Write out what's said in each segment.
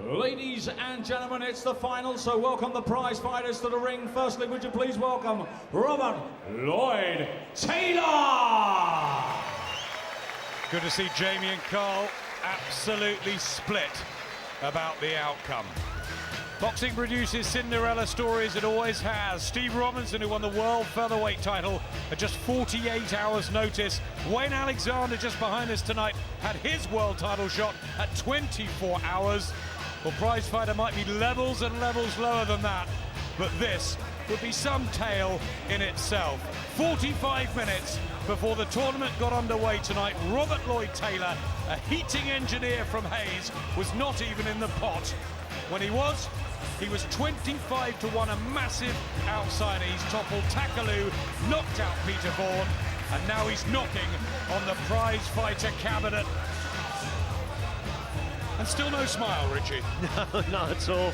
Ladies and gentlemen, it's the final, so welcome the prize fighters to the ring. Firstly, would you please welcome Robert Lloyd-Taylor. Good to see Jamie and Carl absolutely split about the outcome. Boxing produces Cinderella stories, it always has. Steve Robinson, who won the world featherweight title at just 48 hours notice. Wayne Alexander, just behind us tonight, had his world title shot at 24 hours. Well, prize fighter might be levels and levels lower than that, but this would be some tale in itself. 45 minutes before the tournament got underway tonight, Robert Lloyd-Taylor, a heating engineer from Hayes, was not even in the pot. When he was 25-1, a massive outsider. He's toppled Takaloo, knocked out Peter Vaughan, and now he's knocking on the prize fighter cabinet. And still no smile, Richie. No, not at all.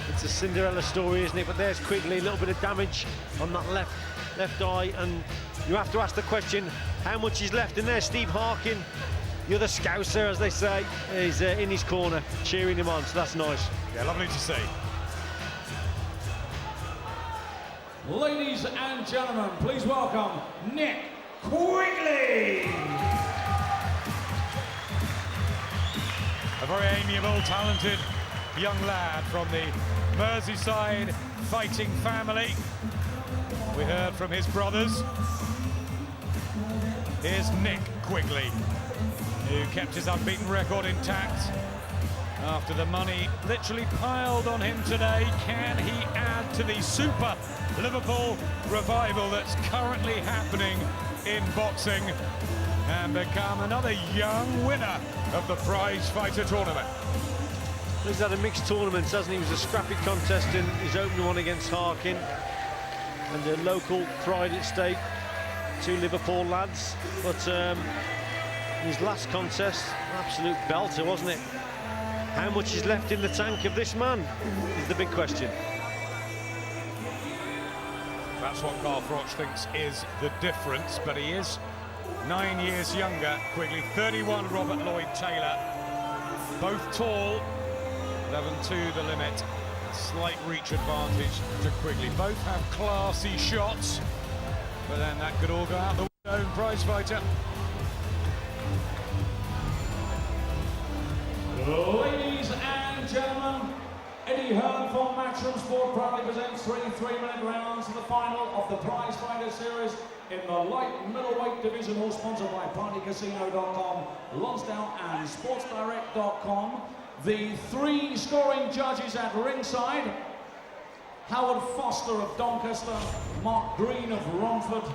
It's a Cinderella story, isn't it? But there's Quigley, a little bit of damage on that left eye, and you have to ask the question, how much is left in there? Steve Harkin, the other Scouser, as they say, is in his corner, cheering him on, so that's nice. Yeah, lovely to see. Ladies and gentlemen, please welcome Nick Quigley. A very amiable, talented young lad from the Merseyside fighting family. We heard from his brothers. Here's Nick Quigley, who kept his unbeaten record intact after the money literally piled on him today. Can he add to the super Liverpool revival that's currently happening in boxing and become another young winner of the prize fighter tournament? He's had a mixed tournament, hasn't he? It was a scrappy contest in his opening one against Harkin, and a local pride at stake, two Liverpool lads. But his last contest, absolute belter, wasn't it? How much is left in the tank of this man is the big question. That's what Carl Froch thinks is the difference, but he is 9 years younger. Quigley, 31, Robert Lloyd-Taylor. Both tall, 11-2 the limit. Slight reach advantage to Quigley. Both have classy shots, but then that could all go out the window in prize fighter. Ladies and gentlemen, Eddie Hearn from Matchroom Sport proudly presents three 3-minute rounds in the final of the prize fighter series in the light-middleweight division, all sponsored by partycasino.com, Lonsdale and sportsdirect.com. The three scoring judges at ringside: Howard Foster of Doncaster, Mark Green of Romford,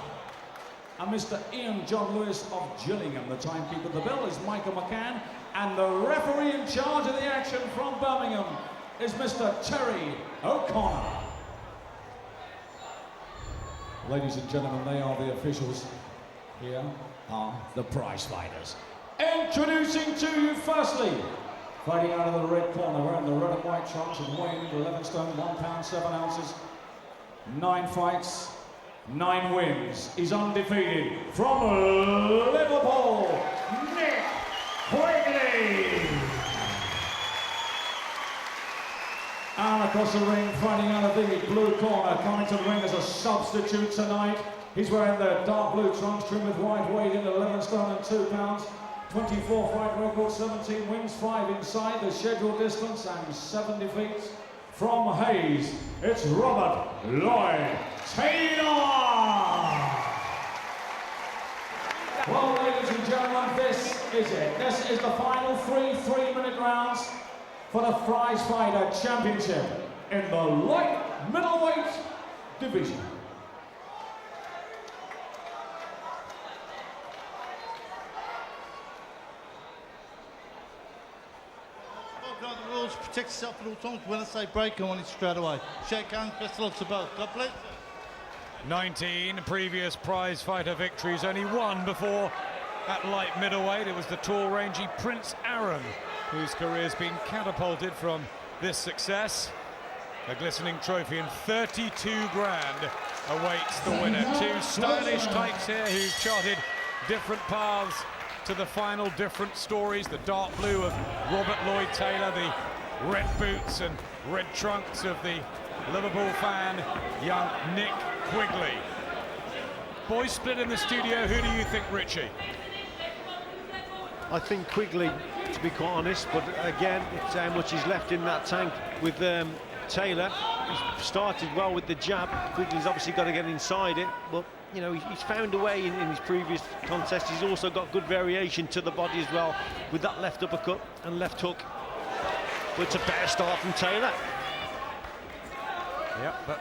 and Mr. Ian John Lewis of Gillingham. The timekeeper of the bill is Michael McCann, and the referee in charge of the action from Birmingham is Mr. Terry O'Connor. Ladies and gentlemen, they are the officials. Here are the prize fighters. Introducing to you firstly, fighting out of the red corner, wearing the red and white trunks and weighing 11 stone, 1 pound 7 ounces, 9 fights, 9 wins. He's undefeated from Liverpool, Nick Quigley. And across the ring, fighting out of the blue corner, coming to the ring as a substitute tonight. He's wearing the dark blue trunks trimmed with white, weighed in 11 stone and 2 pounds. 24 fight record, 17 wins, 5 inside the scheduled distance, and 7 defeats. From Hayes, it's Robert Lloyd-Taylor. Well, ladies and gentlemen, this is it. This is the final 3-minute rounds for the prize fighter championship in the light middleweight division. The rules, protect yourself at all times. When I say break, I want it straight away. Shake hands, best of luck to both. God bless. 19 previous prize fighter victories, only one before at light middleweight. It was the tall, rangy Prince Aaron, whose career's been catapulted from this success. A glistening trophy and 32 grand awaits the winner. Two stylish types here who've charted different paths to the final, different stories. The dark blue of Robert Lloyd-Taylor, the red boots and red trunks of the Liverpool fan, young Nick Quigley. Boys split in the studio. Who do you think, Richie? I think Quigley, to be quite honest, but again, it's how much he's left in that tank with Taylor. He's started well with the jab. Quigley's obviously got to get inside it, but you know, he's found a way in his previous contest. He's also got good variation to the body as well with that left uppercut and left hook. But it's a better start from Taylor. Yep, but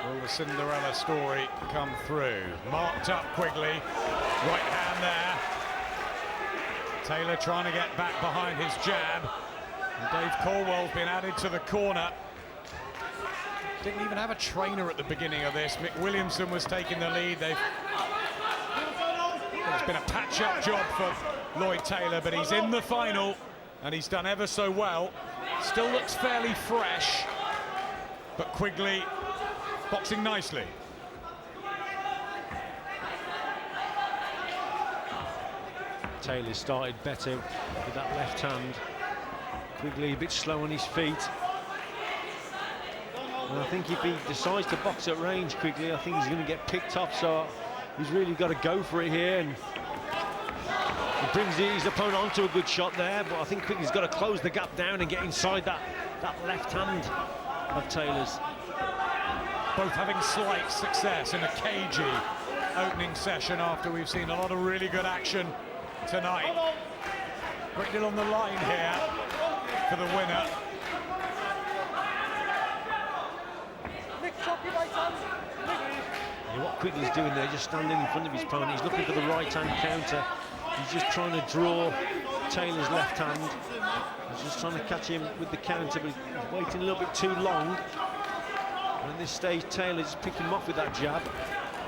will the Cinderella story come through? Marked up Quigley, right hand there. Taylor trying to get back behind his jab. And Dave Colwell's been added to the corner. Didn't even have a trainer at the beginning of this. Mick Williamson was taking the lead. It's been a patch-up job for Lloyd-Taylor, but he's in the final, and he's done ever so well. Still looks fairly fresh, but Quigley boxing nicely. Taylor started better with that left hand. Quigley a bit slow on his feet. And I think if he decides to box at range, Quigley, I think he's going to get picked off, so he's really got to go for it here. And he brings his opponent onto a good shot there, but I think Quigley's got to close the gap down and get inside that left hand of Taylor's. Both having slight success in a cagey opening session after we've seen a lot of really good action tonight. Great deal on the line here for the winner. Yeah, what Quigley's doing there, just standing in front of his opponent, he's looking for the right-hand counter. He's just trying to draw Taylor's left hand. He's just trying to catch him with the counter, but he's waiting a little bit too long. And at this stage, Taylor's picking him off with that jab.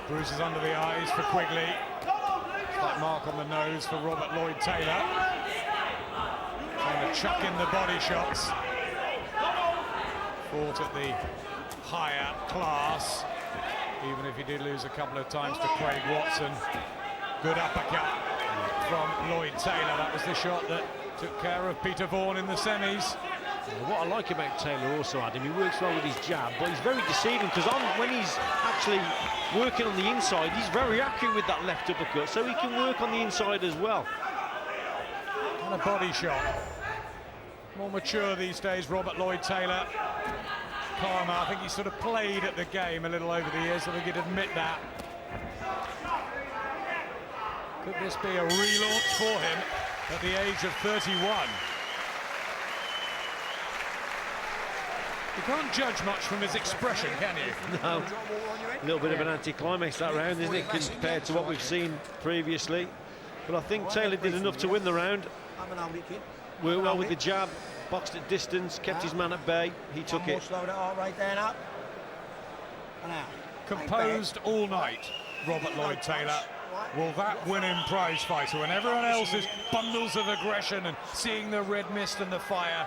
Bruises under the eyes for Quigley. That mark on the nose for Robert Lloyd-Taylor. Trying to chuck in the body shots. Fought at the higher class, even if he did lose a couple of times to Craig Watson. Good uppercut from Lloyd-Taylor. That was the shot that took care of Peter Vaughan in the semis. What I like about Taylor also, Adam, he works well with his jab, but he's very deceiving, because when he's actually working on the inside, he's very accurate with that left uppercut, so he can work on the inside as well. And a body shot. More mature these days, Robert Lloyd-Taylor. Calmer, I think he's sort of played at the game a little over the years, I think he'd admit that. Could this be a relaunch for him at the age of 31? You can't judge much from his expression, can you? No. A little bit of an anti-climax that round, isn't it, compared to what we've seen previously. But I think Taylor did enough to win the round. Worked well with the jab, boxed at distance, kept his man at bay. He took it. Composed all night, Robert Lloyd-Taylor. Will that win him prize fighter when everyone else is bundles of aggression and seeing the red mist and the fire?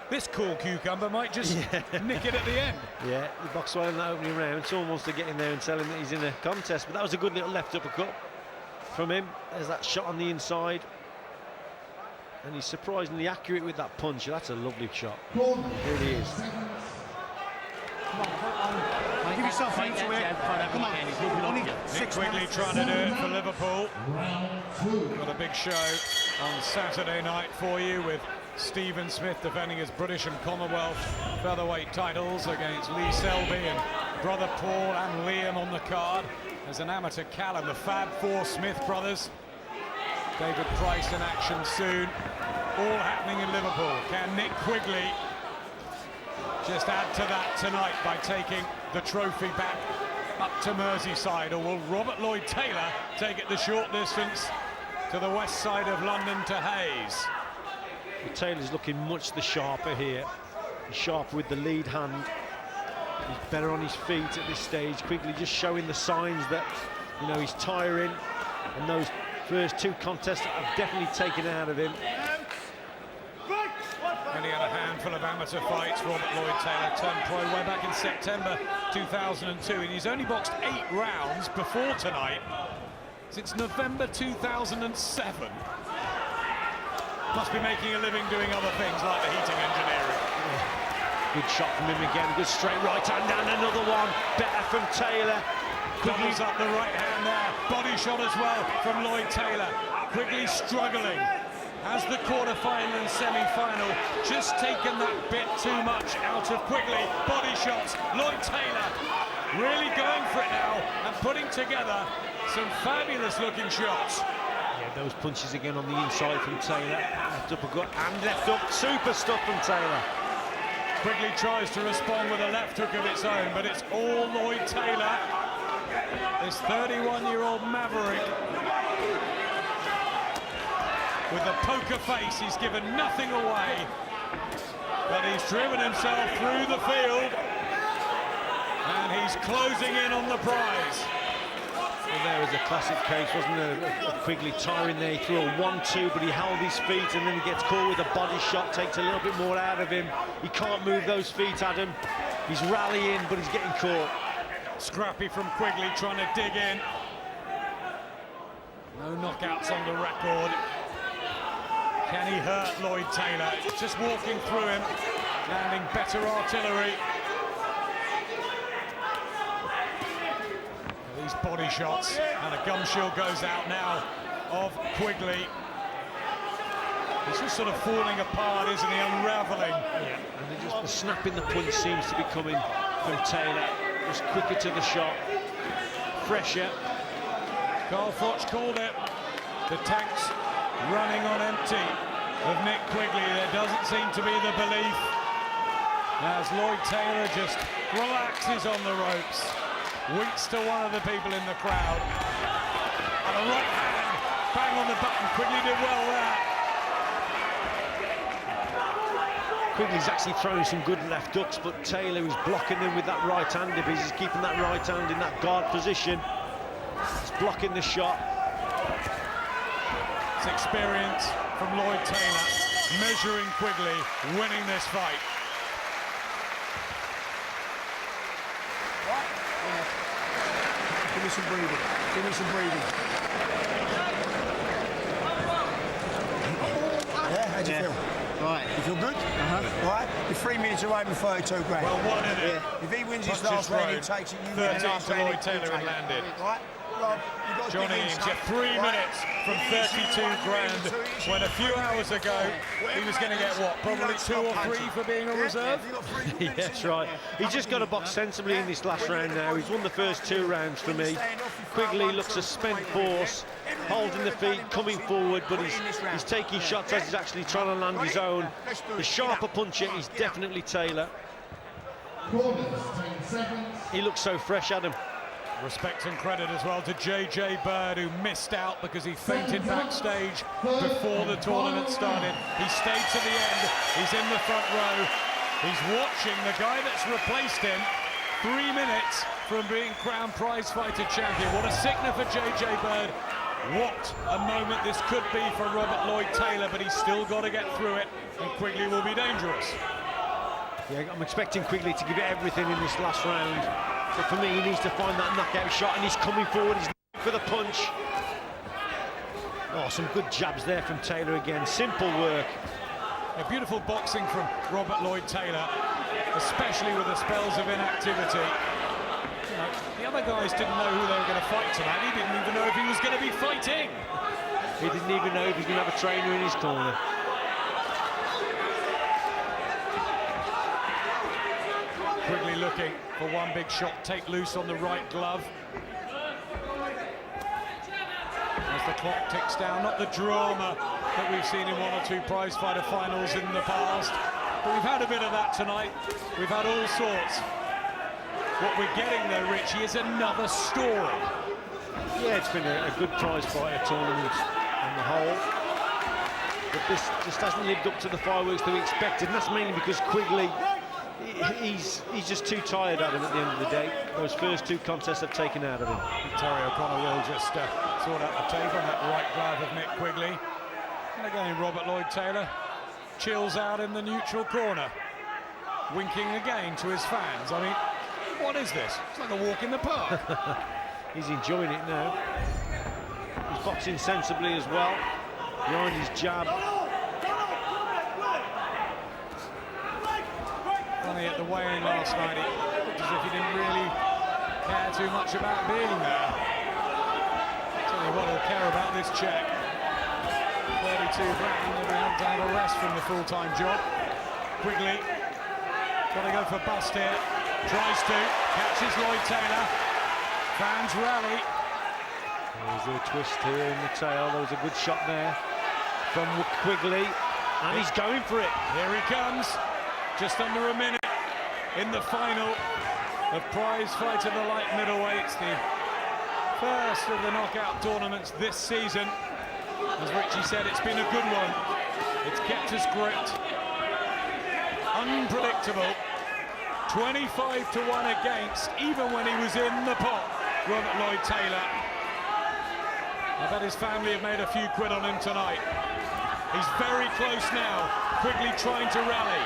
This cool cucumber might just nick it at the end. Yeah, he boxed well in that opening round. Someone wants to get in there and tell him that he's in a contest, but that was a good little left uppercut from him. There's that shot on the inside. And he's surprisingly accurate with that punch. That's a lovely shot. It really is. Give yourself into it. Come on. Nick Quigley trying to do it for Liverpool. Got a big show on Saturday night for you with Stephen Smith defending his British and Commonwealth featherweight titles against Lee Selby and brother Paul and Liam on the card. There's an amateur Callum, the Fab Four Smith brothers. David Price in action soon. All happening in Liverpool. Can Nick Quigley just add to that tonight by taking the trophy back up to Merseyside, or will Robert Lloyd-Taylor take it the short distance to the west side of London to Hayes? Taylor's looking much the sharper here. He's sharper with the lead hand. He's better on his feet at this stage. Quigley just showing the signs that, you know, he's tiring, and those first two contests have definitely taken it out of him. Only had a handful of amateur fights. Robert Lloyd-Taylor turned pro way back in September 2002, and he's only boxed 8 rounds before tonight since November 2007. Must be making a living doing other things like the heating engineering. Good shot from him again, good straight right hand and another one. Better from Taylor. Doubles up the right hand there. Body shot as well from Lloyd-Taylor. Quigley struggling. As the quarter-final and semi-final, just taken that bit too much out of Quigley. Body shots, Lloyd-Taylor really going for it now and putting together some fabulous looking shots. Yeah, those punches again on the inside from Taylor. Left uppercut and left up, super stuff from Taylor. Quigley tries to respond with a left hook of its own, but it's all Lloyd-Taylor. This 31-year-old maverick with a poker face, he's given nothing away, but he's driven himself through the field and he's closing in on the prize. Well, there was a classic case, wasn't there, of Quigley tiring there. He threw a 1-2, but he held his feet, and then he gets caught with a body shot, takes a little bit more out of him. He can't move those feet, Adam. He's rallying, but he's getting caught. Scrappy from Quigley trying to dig in. No knockouts on the record. Can he hurt Lloyd-Taylor? Just walking through him, landing better artillery. These body shots, and a gum shield goes out now of Quigley. He's just sort of falling apart, isn't he? Unraveling. Yeah, and just the snap in the punch seems to be coming from Taylor. Just quicker to the shot, fresher. Carl Froch called it. The tank's running on empty of Nick Quigley. There doesn't seem to be the belief as Lloyd-Taylor just relaxes on the ropes. Winks to one of the people in the crowd. And a right hand, bang on the button. Quigley did well there. Quigley's actually throwing some good left hooks, but Taylor is blocking them with that right hand. If he's keeping that right hand in that guard position, he's blocking the shot. It's experience from Lloyd-Taylor, measuring Quigley, winning this fight. Give me some breathing. Give me some breathing. Yeah, how'd you feel? Right. You feel good? Right? You're 3 minutes away from 32 grand. Well, one in it. If he wins his Punches last round, he road. takes it. You win the 13 last to round, Lloyd-Taylor you and take landed. it. Right? Rob, you've got to Johnny dig in, into son. 3 Right? minutes from 32 grand, when a few hours ago he was going to get what, probably 2 or 3 for being a reserve? Yeah, that's right. He's just got to box sensibly in this last round now. He's won the first 2 rounds for me. Quigley looks a spent force, holding the feet, coming forward, but he's taking shots as he's actually trying to land his own. The sharper puncher is definitely Taylor. He looks so fresh, Adam. Respect and credit as well to JJ Bird, who missed out because he fainted backstage before the tournament started. He stayed to the end. He's in the front row. He's watching the guy that's replaced him 3 minutes from being crowned prizefighter champion. What a signal for JJ Bird. What a moment this could be for Robert Lloyd-Taylor, but he's still got to get through it, and Quigley will be dangerous. Yeah, I'm expecting Quigley to give it everything in this last round. But for me, he needs to find that knockout shot, and he's coming forward. He's looking for the punch. Oh, some good jabs there from Taylor again. Simple work. A beautiful boxing from Robert Lloyd-Taylor, especially with the spells of inactivity. You know, the other guys didn't know who they were going to fight tonight. He didn't even know if he was going to be fighting. He didn't even know if he was going to have a trainer in his corner. Quigley looking for one big shot, take loose on the right glove. As the clock ticks down, not the drama that we've seen in 1 or 2 prizefighter finals in the past, but we've had a bit of that tonight. We've had all sorts. What we're getting though, Richie, is another story. Yeah, it's been a good prizefighter tournament on the whole. But this just hasn't lived up to the fireworks that we expected, and that's mainly because Quigley, he's just too tired at him at the end of the day. Those first 2 contests have taken out of him. Terry O'Connor will just sort out the tape on that right glove of Nick Quigley. And again, Robert Lloyd-Taylor chills out in the neutral corner, winking again to his fans. I mean, what is this? It's like a walk in the park. He's enjoying it now. He's boxing sensibly as well, behind his jab. funny, at the weigh-in last night, it looked as if he didn't really care too much about being there. Tell you what he'll care about this check. 32 grand, and we have to have a rest from the full-time job. Quigley, got to go for bust here. Tries to, catches Lloyd-Taylor. Fans rally. There's a twist here in the tail. There was a good shot there from Quigley, and he's going for it. Here he comes, just under a minute in the final of Prizefighter, the light middleweights, the first of the knockout tournaments this season. As Richie said, it's been a good one. It's kept us gripped, unpredictable. 25-1 against, even when he was in the pot, Robert Lloyd-Taylor. I bet his family have made a few quid on him tonight. He's very close now. Quigley trying to rally.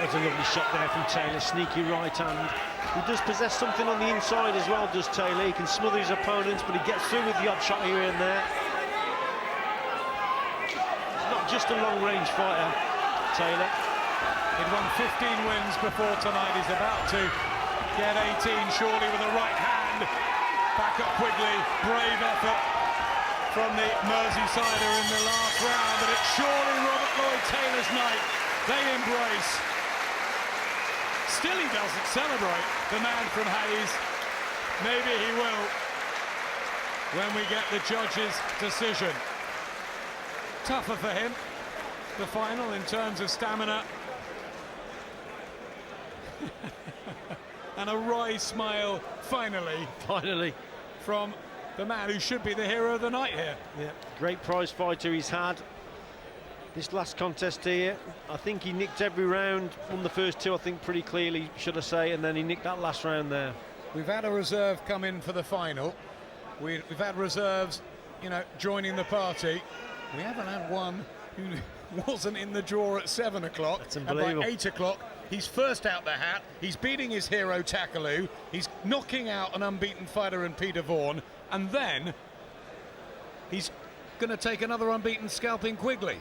That's a lovely shot there from Taylor, sneaky right hand. He does possess something on the inside as well, does Taylor. He can smother his opponents, but he gets through with the odd shot here and there. He's not just a long-range fighter, Taylor. He'd won 15 wins before tonight. He's about to get 18, surely, with a right hand. Back at Quigley, brave effort from the Merseysider in the last round, but it's surely Robert Lloyd-Taylor's night. They embrace. Still he doesn't celebrate, the man from Hayes. Maybe he will when we get the judge's decision. Tougher for him, the final, in terms of stamina. And a wry smile, finally, from the man who should be the hero of the night here. Yeah, great prize fighter he's had. This last contest here, I think he nicked every round, won the first two, I think, pretty clearly, should I say, and then he nicked that last round there. We've had a reserve come in for the final. We've had reserves, you know, joining the party. We haven't had one who wasn't in the draw at 7 o'clock. That's unbelievable. And by 8 o'clock, he's first out the hat. He's beating his hero, Takaloo. He's knocking out an unbeaten fighter in Peter Vaughan. And then he's going to take another unbeaten scalp in Quigley.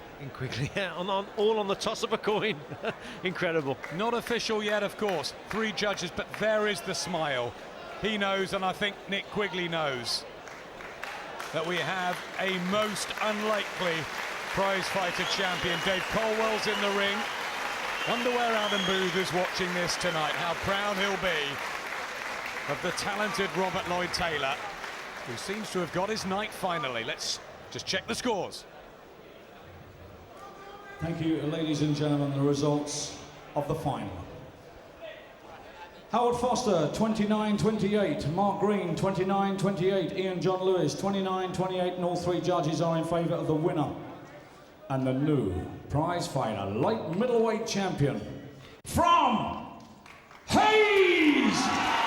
Yeah, all on the toss of a coin. Incredible. Not official yet, of course. 3 judges, but there is the smile. He knows, and I think Nick Quigley knows, that we have a most unlikely prizefighter champion. Dave Colwell's in the ring. Wonder where Adam Booth is watching this tonight. How proud he'll be of the talented Robert Lloyd-Taylor, who seems to have got his night finally. Let's just check the scores. Thank you, ladies and gentlemen, the results of the final. Howard Foster, 29-28. Mark Green, 29-28. Ian John Lewis, 29-28. And all 3 judges are in favour of the winner and the new prizefighter light middleweight champion from Hayes,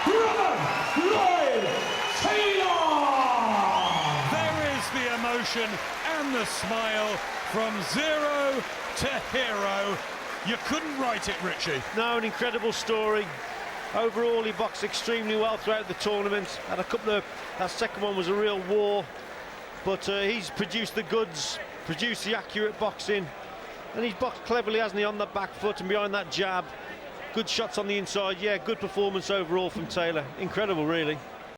Robert Lloyd-Taylor. There is the emotion and the smile from zero to hero. You couldn't write it, Richie. No, an incredible story. Overall, he boxed extremely well throughout the tournament. Had a couple of, that second one was a real war, but he's produced the goods, produced the accurate boxing, and he's boxed cleverly, hasn't he, on the back foot and behind that jab. Good shots on the inside. Yeah, good performance overall from Taylor. Incredible, really.